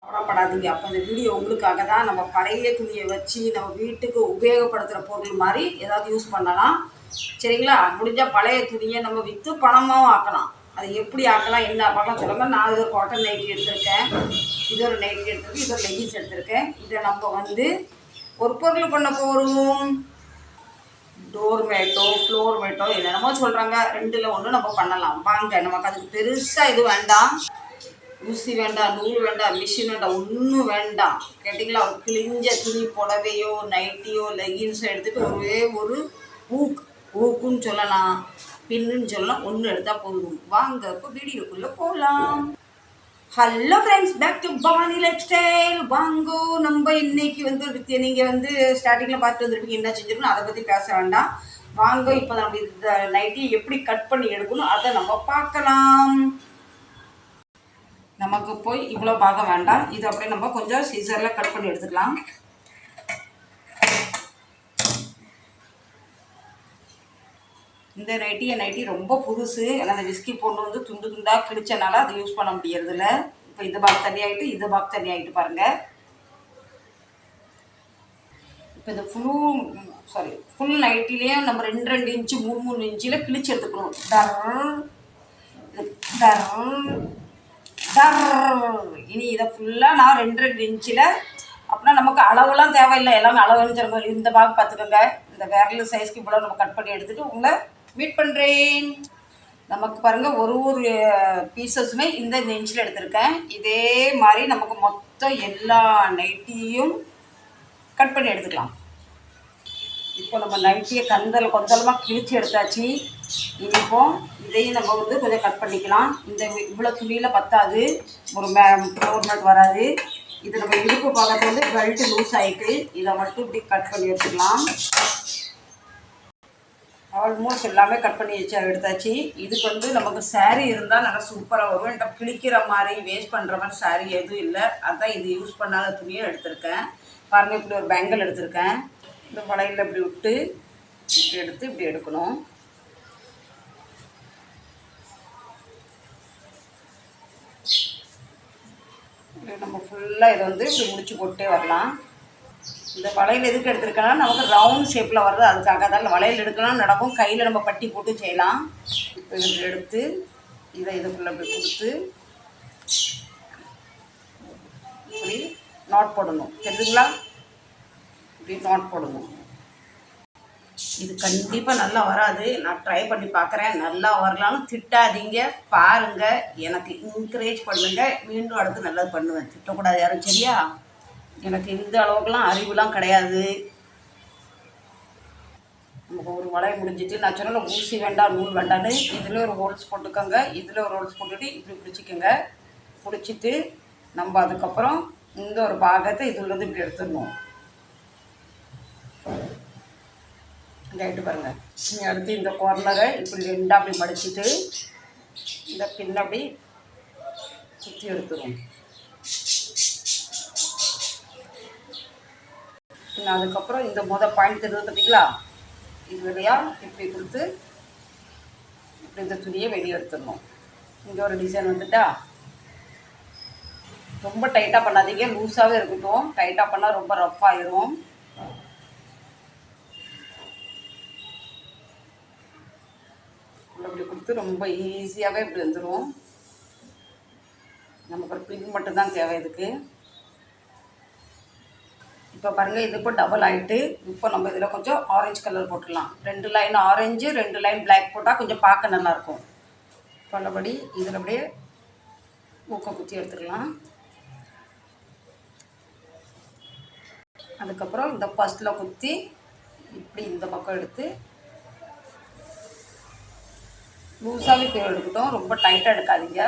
கவலைப்படாதீங்க. அப்போ இந்த வீடியோ உங்களுக்காக தான். நம்ம பழைய துணியை வச்சு நம்ம வீட்டுக்கு உபயோகப்படுத்துகிற பொருள் மாதிரி ஏதாவது யூஸ் பண்ணலாம். சரிங்களா? முடிஞ்சால் பழைய துணியை நம்ம விற்று பணமாகவும் ஆக்கலாம். அது எப்படி ஆக்கலாம், என்ன ஆக்கலாம் சொல்லுங்கள். நான் இது ஒரு காட்டன் நைட்டி எடுத்திருக்கேன், இது ஒரு நைட்டி எடுத்திருக்கேன், இது ஒரு லெகின்ஸ் எடுத்திருக்கேன். இதை நம்ம வந்து ஒரு பொருள் பண்ண போகிறோம். டோர் மேட்டோ, ஃப்ளோர் மேட்டோ என்னென்னமோ சொல்கிறாங்க, ரெண்டில் ஒன்று நம்ம பண்ணலாம். வாங்க, நமக்கு அதுக்கு பெருசாக இது வேண்டாம். ஊசி வேண்டாம், நூல் வேண்டாம், மிஷின் வேண்டாம், ஒன்றும் வேண்டாம். கேட்டிங்களா? ஒரு கிழிஞ்ச துணி புடவையோ நைட்டியோ லெகின்ஸோ எடுத்துகிட்டு ஒரே ஒரு ஊக்குன்னு சொல்லலாம், பின்னுன்னு சொல்லலாம், ஒன்று எடுத்தால் போதும். வாங்க இப்போ வீடியோக்குள்ளே போகலாம். Hello friends, back to Bhavani lifestyle. வாங்கோ, நம்ம இன்னைக்கு வந்து நீங்கள் வந்து ஸ்டார்டிங்கில் பார்த்துட்டு வந்துருப்பீங்க என்ன செஞ்சுருக்கணும், அதை பற்றி பேச வேண்டாம். வாங்க, இப்போ நம்ம இந்த நைட்டியை எப்படி கட் பண்ணி எடுக்கணும் அதை நம்ம பார்க்கலாம். நமக்கு போய் இவ்வளோ பாகம் வேண்டாம், இது அப்படியே நம்ம கொஞ்சம் சீசரில் கட் பண்ணி எடுத்துக்கலாம். இந்த நைட்டி ரொம்ப புதுசு. ஏன்னா அந்த விஸ்கி பொண்ணு வந்து துண்டு துண்டாக கிழிச்சனால அது யூஸ் பண்ண முடியறதில்ல. இப்போ இந்த பாக் தனியாகிட்டு இந்த பாக் தனியாகிட்டு பாருங்கள். இப்போ இந்த ஃபுல் நைட்டிலேயே நம்ம 2 இன்ச்சு 3 இன்ச்சில் கிழிச்சு எடுத்துக்கணும். இனி இதை ஃபுல்லாக நான் 2 இன்ச்சில், அப்படின்னா நமக்கு அளவுலாம் தேவையில்லை, எல்லாமே அளவுன்னு இந்த பாகு பார்த்துக்கோங்க. இந்த விரல் சைஸ்க்கு இவ்வளோ நம்ம கட் பண்ணி எடுத்துகிட்டு உங்களை மீட் பண்ணுறேன். நமக்கு பாருங்கள், ஒரு பீசஸுமே இந்த இன்ச்சில் எடுத்திருக்கேன். இதே மாதிரி நமக்கு மொத்தம் எல்லா நைட்டியும் கட் பண்ணி எடுத்துக்கலாம். இப்போ நம்ம நைட்டியை கொஞ்சமாக கிழிச்சு எடுத்தாச்சு. இப்போ இதையும் நம்ம வந்து கொஞ்சம் கட் பண்ணிக்கலாம். இந்த இவ்வளோ துணியில் பத்தாது, ஒரு மேட் வராது. இது நம்ம இடுப்பு பக்கத்தில் வந்து பெல்ட் லூஸ் ஆகிட்டு இதை மட்டும் இப்படி கட் பண்ணி எடுத்துக்கலாம். ஆல்மோஸ்ட் எல்லாமே கட் பண்ணி எடுத்தாச்சு. இதுக்கு வந்து நமக்கு சாரீ இருந்தால் நல்லா சூப்பராக வரும். என்கிட்ட கிழிக்கிற மாதிரி வேஸ்ட் பண்ணுற மாதிரி சாரீ எதுவும் இல்லை, அதுதான் இது யூஸ் பண்ணாத துணியை எடுத்திருக்கேன். பாருங்கள், இப்படி ஒரு பேங்கிள் எடுத்திருக்கேன். இந்த வளையலில் இப்படி விட்டு இப்படி எடுத்து இப்படி எடுக்கணும். நம்ம ஃபுல்லாக இதை வந்து இப்படி முடிச்சு போட்டே வரலாம். இந்த வளையல் எதுக்கு எடுத்துருக்கேன்னா, நமக்கு ரவுண்ட் ஷேப்பில் வர்றது அதுக்காக தான். வளையல் எடுக்கலாம் நடக்கும், கையில் நம்ம பட்டி போட்டு செய்யலாம். இப்போ இதில் எடுத்து இதுக்குள்ளே இப்படி கொடுத்து இப்படி நாட் போடணும். தெரியுதுங்களா? இப்படி நாட் போடணும். இது கண்டிப்பாக நல்லா வராது, நான் ட்ரை பண்ணி பார்க்குறேன். நல்லா வரலான்னு திட்டாதீங்க, பாருங்கள், எனக்கு என்கரேஜ் பண்ணுங்கள், மீண்டும் அடுத்து நல்லது பண்ணுவேன். திட்டக்கூடாது யாரும், சரியா? எனக்கு இந்த அளவுக்குலாம் அறிவுலாம் கிடையாது. நமக்கு ஒரு வளைய முடிஞ்சிட்டு நான் சொன்னால ஊசி வேண்டாம் நூல் வேண்டான்னு இதில் ஒரு ஹோல்ஸ் போட்டுக்கோங்க, இதில் ஒரு ஹோல்ஸ் போட்டுட்டு இப்படி பிடிச்சிக்கோங்க. பிடிச்சிட்டு நம்ம அதுக்கப்புறம் இந்த ஒரு பாகத்தை இதுலேருந்து இப்படி எடுத்துடணும். இதாகிட்டு பாருங்கள். நீங்கள் அடுத்து இந்த கார்னரை இப்படி 2 அப்படி மடிச்சுட்டு இந்த பின்ன அப்படி சுற்றி எடுத்துடும். அதுக்கப்புறம் இந்த பாயிண்ட் தெரியுது பார்த்தீங்களா, இது வழியாக இப்படி கொடுத்து இப்படி இந்த துணியை வெளியே எடுத்துடணும். இங்கே ஒரு டிசைன் வந்துட்டா. ரொம்ப டைட்டாக பண்ணாதீங்க, லூஸாகவே இருக்கட்டும். டைட்டாக பண்ணால் ரொம்ப ரஃப் ஆயிரும். இப்படி கொடுத்து ரொம்ப ஈஸியாகவே இப்படி வந்துடும். நமக்கு ஒரு பின் மட்டும்தான் தேவை இதுக்கு. இப்போ பாருங்கள், இது இப்போ டபுள் ஆகிட்டு. இப்போ நம்ம இதில் கொஞ்சம் ஆரஞ்சு கலர் போட்டுடலாம். 2 லைன் ஆரஞ்சு 2 லைன் பிளாக் போட்டால் கொஞ்சம் பார்க்க நல்லாயிருக்கும். பல்லபடி இதில் அப்படியே ஊக்க குத்தி எடுத்துக்கலாம். அதுக்கப்புறம் இந்த ஃபஸ்ட்டில் குத்தி இப்படி இந்த பக்கம் எடுத்து லூஸாகவே பேர் எடுக்கட்டும், ரொம்ப டைட்டாக எடுக்காதீங்க,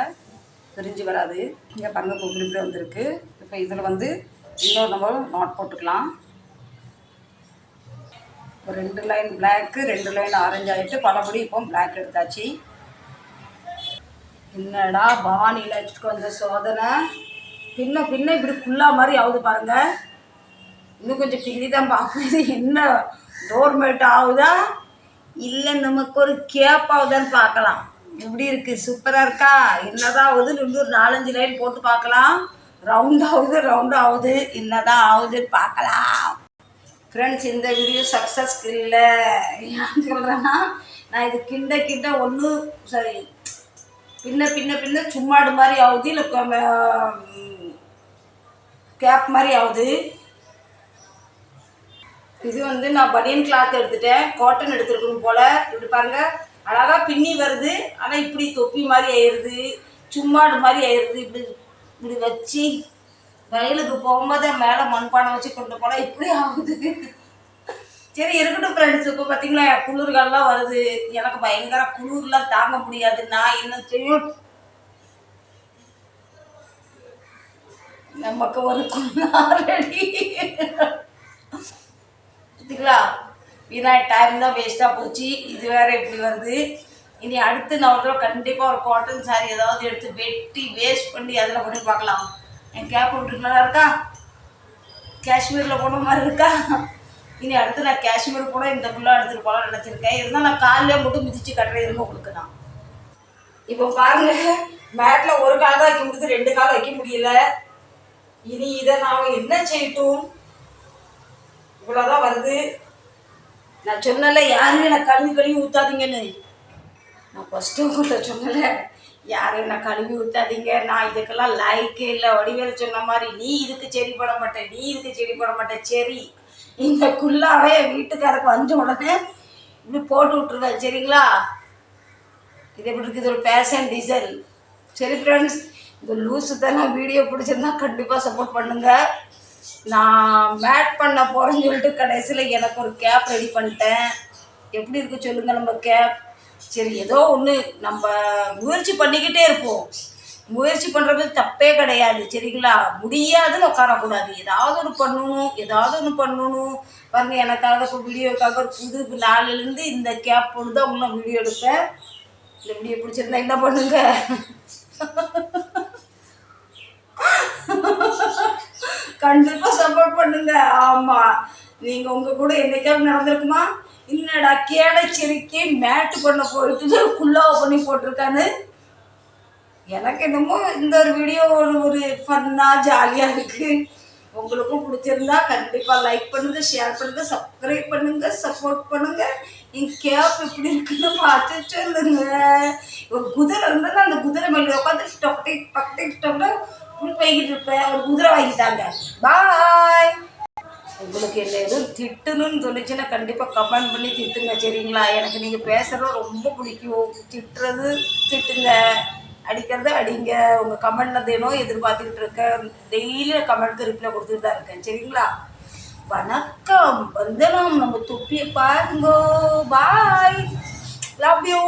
பிரிஞ்சு வராது. இங்கே பாருங்கள், இப்படி இப்படி வந்திருக்கு. இப்போ இதில் வந்து இன்னொரு நம்ம நாட் போட்டுக்கலாம். இப்போ 2 லைன் பிளாக்கு 2 லைன் ஆரஞ்சு ஆகிட்டு பலபடி இப்போ பிளாக் எடுத்தாச்சு. என்னடா பவானி லைஃப்க்கு வந்த சோதனை, பின்ன இப்படி ஃபுல்லாக மாதிரி ஆகுது பாருங்கள். இன்னும் கொஞ்சம் பின்னி தான் பார்க்குறது, என்ன டோர்மேட் ஆகுதா இல்லை நமக்கு ஒரு கேப் ஆகுதான்னு பார்க்கலாம். எப்படி இருக்குது, சூப்பராக இருக்கா? என்னதான் ஆகுதுன்னு இன்னொரு 4-5 லைன் போட்டு பார்க்கலாம். ரவுண்ட் ஆகுது என்னதான் ஆகுதுன்னு பார்க்கலாம். ஃப்ரெண்ட்ஸ், இந்த வீடியோ சக்ஸஸ் இல்லை. ஏன்னு சொல்கிறேன்னா, நான் இது கிண்ட ஒன்று சரி பின்ன சும்மாடு மாதிரி ஆகுது, இல்லை கேப் மாதிரி ஆகுது. இது வந்து நான் பனியன் கிளாத் எடுத்துட்டேன், காட்டன் எடுத்துருக்கணும் போல். இப்படி பாருங்கள், அழகாக பின்னி வருது. ஆனால் இப்படி தொப்பி மாதிரி ஆயிடுது, சும்மாடு மாதிரி ஆயிடுது. இப்படி வச்சு வயலுக்கு போகும்போது மேலே மண்பானை வச்சு கொண்டு போனால் இப்படி ஆகுது. சரி இருக்கட்டும் ஃப்ரெண்ட்ஸ். இப்போ பார்த்தீங்களா குளிர்காலெலாம் வருது, எனக்கு பயங்கர குளிர்லாம் தாங்க முடியாது. நான் என்ன செய்யும், நமக்கு ஒரு ரெடி பார்த்தீங்களா. வீணா டைம் தான் வேஸ்ட்டாக போச்சு. இது வேறு எப்படி வருது. இனி அடுத்து நான் ஒரு தடவை கண்டிப்பாக ஒரு காட்டன் சாரீ ஏதாவது எடுத்து வெட்டி வேஸ்ட் பண்ணி அதில் பண்ணி பார்க்கலாம். என் கேப் விட்டுருக்கலாம் இருக்கா, காஷ்மீரில் போன மாதிரி இருக்கா. இனி அடுத்து நான் காஷ்மீர் கூட இந்த ஃபுல்லாக எடுத்துகிட்டு போகலாம் நினச்சிருக்கேன். இருந்தால் நான் காலில் மட்டும் மிதித்து கட்டுறதுங்க உங்களுக்கு தான். இப்போ பாருங்கள், மேட்டில் ஒரு கால் தான் வைக்க முடியுது, 2 கால் வைக்க முடியல. இனி இதை நான் என்ன செய்யட்டும், இவ்வளோதான் வருது. நான் சொன்னல யாருமே நான் கழுவி ஊற்றாதீங்கன்னு. நான் ஃபஸ்ட்டு உங்கள்கிட்ட சொன்னல யாரும் என்ன கழுவி ஊற்றாதீங்க. நான் இதுக்கெல்லாம் லைக்கே இல்லை. வடிவேல் சொன்ன மாதிரி நீ இதுக்கு செடி போட மாட்டேன். சரி, இந்த குள்ளாவே வீட்டுக்காரருக்கு வந்த உடனே இப்படி போட்டு விட்ருவேன். சரிங்களா, இது எப்படி இருக்குது, இது ஒரு ஃபேஷன் டிசைன். சரி ஃப்ரெண்ட்ஸ், இந்த லூஸு தானே வீடியோ பிடிச்சிருந்தா கண்டிப்பாக சப்போர்ட் பண்ணுங்கள். நான் மேட் பண்ண போகிறேன்னு சொல்லிட்டு கடைசியில் எனக்கு ஒரு கேப் ரெடி பண்ணிட்டேன். எப்படி இருக்குது சொல்லுங்கள் நம்ம கேப். சரி, ஏதோ ஒன்று நம்ம முயற்சி பண்ணிக்கிட்டே இருப்போம். முயற்சி பண்ணுறது தப்பே கிடையாது. சரிங்களா, முடியாதுன்னு உட்காரக்கூடாது. ஏதாவது ஒன்று பண்ணணும். பாருங்கள், எனக்காக இப்போ வீடியோக்காக ஒரு புது நாளிலேருந்து இந்த கேப் பொழுது தான் இன்னும் வீடியோ எடுப்பேன். இந்த வீடியோ பிடிச்சிருந்தா என்ன பண்ணுங்க, கண்டிப்பாக சப்போர்ட் பண்ணுங்க. ஆமாம், நீங்கள் உங்கள் கூட என்னைக்காவது நடந்திருக்குமா, என்னடா கேடச்சிரிக்கே மேட்டு பண்ண போயிட்டு குள்ளாவை பண்ணி போட்டிருக்கான்னு. எனக்கு என்னமோ இந்த ஒரு வீடியோ ஒரு ஃபன்னாக ஜாலியாக இருக்குது. உங்களுக்கும் பிடிச்சிருந்தா கண்டிப்பாக லைக் பண்ணுங்கள், ஷேர் பண்ணுங்கள், சப்ஸ்கிரைப் பண்ணுங்கள், சப்போர்ட் பண்ணுங்கள். என் கேப் எப்படி இருக்குன்னு பார்த்து சொல்லுங்க. ஒரு குதிரை இருந்தாலும் அந்த குதிரை மேலே உட்காந்து டொக்டே போய்கிட்டு இருப்பேன். ஒரு குதிரை வாங்கிட்டாங்க. பாய். உங்களுக்கு என்ன எதுவும் திட்டணும்னு சொல்லிச்சுன்னா கண்டிப்பாக கமெண்ட் பண்ணி திட்டுங்க. சரிங்களா, எனக்கு நீங்கள் பேசுகிறது ரொம்ப பிடிக்கும். திட்டுங்க, அடிக்கிறது அடிங்க. உங்கள் கமெண்ட்டில் தினம் எதிர்பார்த்துக்கிட்டு இருக்கேன். டெய்லி கமெண்ட்க்கு ரிப்ளை கொடுத்துட்டு தான் இருக்கேன். சரிங்களா, வணக்கம், வந்தனம். நம்ம தொப்பியை பாருங்கோ. பாய், லவ் யூ.